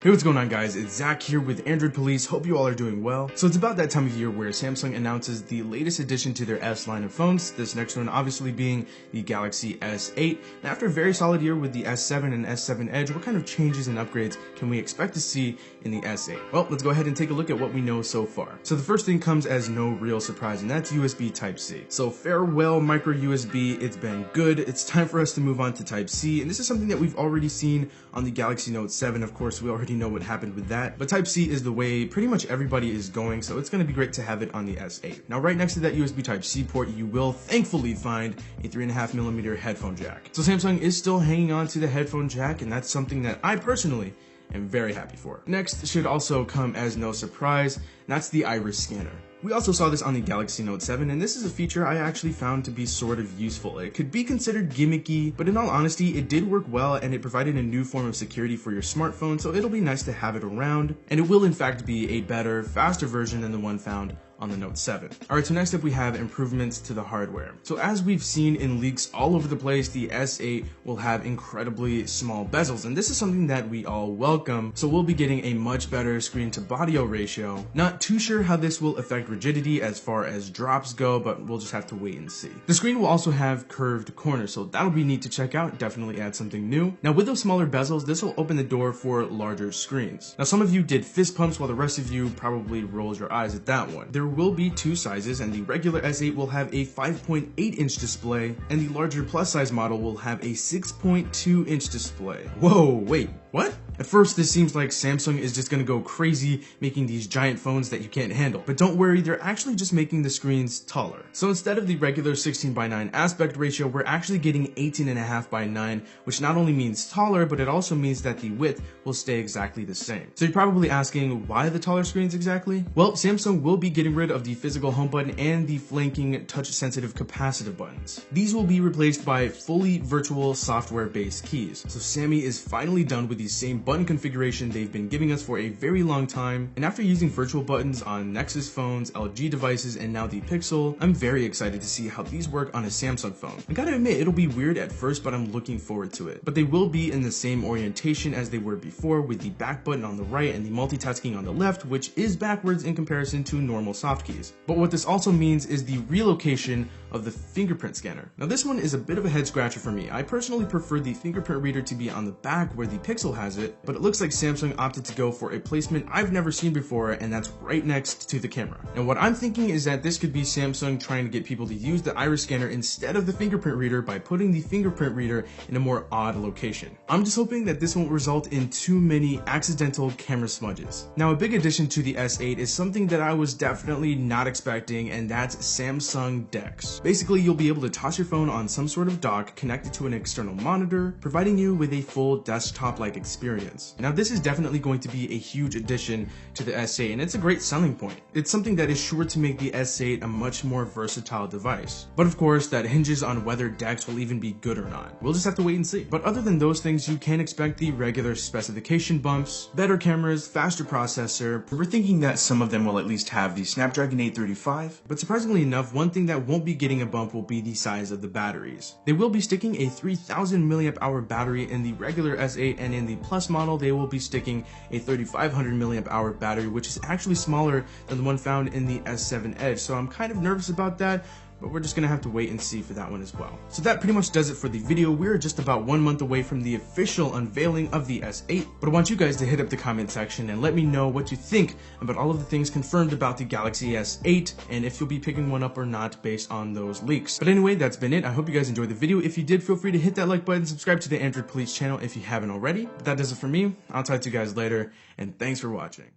Hey, what's going on, guys? It's Zach here with Android Police. Hope you all are doing well. So it's about that time of year where Samsung announces the latest addition to their S line of phones, this next one obviously being the Galaxy S8. And after a very solid year with the S7 and S7 Edge, what kind of changes and upgrades can we expect to see in the S8? Well, let's go ahead and take a look at what we know so far. So the first thing comes as no real surprise, and that's USB Type-C. So farewell micro USB, it's been good. It's time for us to move on to Type-C, and this is something that we've already seen on the Galaxy Note 7. Of course, we already know what happened with that, but Type-C is the way pretty much everybody is going, so it's going to be great to have it on the S8. Now, right next to that USB Type-C port, you will thankfully find a 3.5mm headphone jack. So Samsung is still hanging on to the headphone jack, and that's something that I personally am very happy for. Next should also come as no surprise, and that's the iris scanner. We also saw this on the Galaxy Note 7, and this is a feature I actually found to be sort of useful. It could be considered gimmicky, but in all honesty, it did work well, and it provided a new form of security for your smartphone, so it'll be nice to have it around, and it will in fact be a better, faster version than the one found on the Note 7. Alright, so next up we have improvements to the hardware. So as we've seen in leaks all over the place, the S8 will have incredibly small bezels, and this is something that we all welcome, so we'll be getting a much better screen to body ratio. Not too sure how this will affect rigidity as far as drops go, but we'll just have to wait and see. The screen will also have curved corners, so that'll be neat to check out, definitely add something new. Now with those smaller bezels, this will open the door for larger screens. Now some of you did fist pumps, while the rest of you probably rolled your eyes at that one. There will be two sizes, and the regular S8 will have a 5.8-inch display, and the larger plus size model will have a 6.2-inch display. Whoa, wait, what? At first, this seems like Samsung is just gonna go crazy making these giant phones that you can't handle. But don't worry, they're actually just making the screens taller. So instead of the regular 16:9 aspect ratio, we're actually getting 18.5:9, which not only means taller, but it also means that the width will stay exactly the same. So you're probably asking, why the taller screens exactly? Well, Samsung will be getting rid of the physical home button and the flanking touch-sensitive capacitive buttons. These will be replaced by fully virtual software-based keys. So Sammy is finally done with the same button configuration they've been giving us for a very long time, and after using virtual buttons on Nexus phones, LG devices, and now the Pixel, I'm very excited to see how these work on a Samsung phone. I gotta admit, it'll be weird at first, but I'm looking forward to it. But they will be in the same orientation as they were before, with the back button on the right and the multitasking on the left, which is backwards in comparison to normal soft keys. But what this also means is the relocation of the fingerprint scanner. Now this one is a bit of a head scratcher for me. I personally prefer the fingerprint reader to be on the back where the Pixel has it, but it looks like Samsung opted to go for a placement I've never seen before, and that's right next to the camera. And what I'm thinking is that this could be Samsung trying to get people to use the iris scanner instead of the fingerprint reader by putting the fingerprint reader in a more odd location. I'm just hoping that this won't result in too many accidental camera smudges. Now a big addition to the S8 is something that I was definitely not expecting, and that's Samsung DeX. Basically, you'll be able to toss your phone on some sort of dock connected to an external monitor, providing you with a full desktop-like experience. Now this is definitely going to be a huge addition to the S8, and it's a great selling point. It's something that is sure to make the S8 a much more versatile device. But of course, that hinges on whether DeX will even be good or not. We'll just have to wait and see. But other than those things, you can expect the regular specification bumps, better cameras, faster processor. We're thinking that some of them will at least have the Snapdragon 835, but surprisingly enough, one thing that won't be getting a bump will be the size of the batteries. They will be sticking a 3000 mAh battery in the regular S8, and in the Plus model they will be sticking a 3500 mAh battery, which is actually smaller than the one found in the S7 Edge. So I'm kind of nervous about that, but we're just gonna have to wait and see for that one as well. So that pretty much does it for the video. We're just about 1 month away from the official unveiling of the S8, but I want you guys to hit up the comment section and let me know what you think about all of the things confirmed about the Galaxy S8, and if you'll be picking one up or not based on those leaks. But anyway, that's been it. I hope you guys enjoyed the video. If you did, feel free to hit that like button, subscribe to the Android Police channel if you haven't already. But that does it for me. I'll talk to you guys later, and thanks for watching.